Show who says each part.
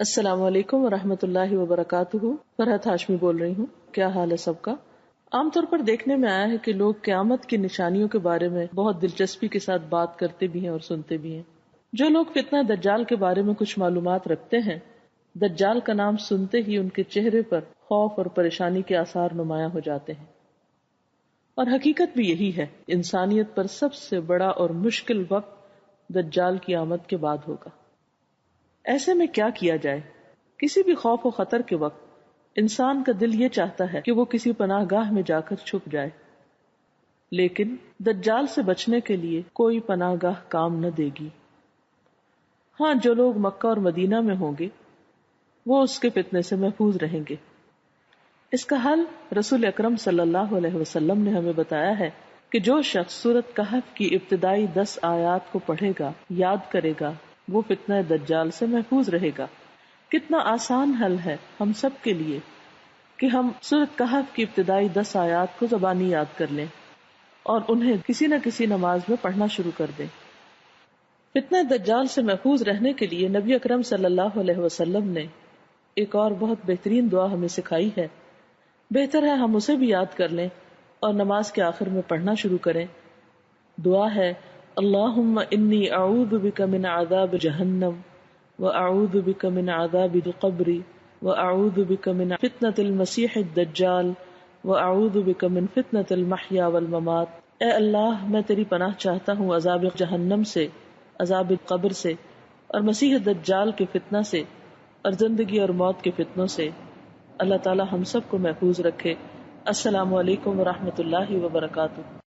Speaker 1: السلام علیکم ورحمۃ اللہ وبرکاتہ۔ فرحت ہاشمی بول رہی ہوں۔ کیا حال ہے سب کا؟ عام طور پر دیکھنے میں آیا ہے کہ لوگ قیامت کی نشانیوں کے بارے میں بہت دلچسپی کے ساتھ بات کرتے بھی ہیں اور سنتے بھی ہیں۔ جو لوگ فتنہ دجال کے بارے میں کچھ معلومات رکھتے ہیں، دجال کا نام سنتے ہی ان کے چہرے پر خوف اور پریشانی کے آثار نمایاں ہو جاتے ہیں، اور حقیقت بھی یہی ہے۔ انسانیت پر سب سے بڑا اور مشکل وقت دجال کی آمد کے بعد ہوگا۔ ایسے میں کیا کیا جائے؟ کسی بھی خوف و خطر کے وقت انسان کا دل یہ چاہتا ہے کہ وہ کسی پناہ گاہ میں جا کر چھپ جائے، لیکن دجال سے بچنے کے لیے کوئی پناہ گاہ کام نہ دے گی۔ ہاں، جو لوگ مکہ اور مدینہ میں ہوں گے وہ اس کے فتنے سے محفوظ رہیں گے۔ اس کا حل رسول اکرم صلی اللہ علیہ وسلم نے ہمیں بتایا ہے کہ جو شخص سورۃ کہف کی ابتدائی 10 آیات کو پڑھے گا، یاد کرے گا، وہ فتنہ دجال سے محفوظ رہے گا۔ کتنا آسان حل ہے ہم سب کے لیے کہ ہم سورۃ کہف کی ابتدائی 10 آیات کو زبانی یاد کر لیں اور انہیں کسی نہ کسی نماز میں پڑھنا شروع کر دیں۔ فتنہ دجال سے محفوظ رہنے کے لیے نبی اکرم صلی اللہ علیہ وسلم نے ایک اور بہت بہترین دعا ہمیں سکھائی ہے۔ بہتر ہے ہم اسے بھی یاد کر لیں اور نماز کے آخر میں پڑھنا شروع کریں۔ دعا ہے: اللہم انی اعوذ بک من عذاب جہنم واعوذ بک من عذاب القبر واعوذ بک من فتنۃ المسیح الدجال واعوذ بک من فتنۃ المحیا والممات۔ اے اللہ، میں تیری پناہ چاہتا ہوں عذاب جہنم سے، عذاب قبر سے، اور مسیح دجال کے فتنہ سے، اور زندگی اور موت کے فتنوں سے۔ اللہ تعالی ہم سب کو محفوظ رکھے۔ السلام علیکم ورحمۃ اللہ وبرکاتہ۔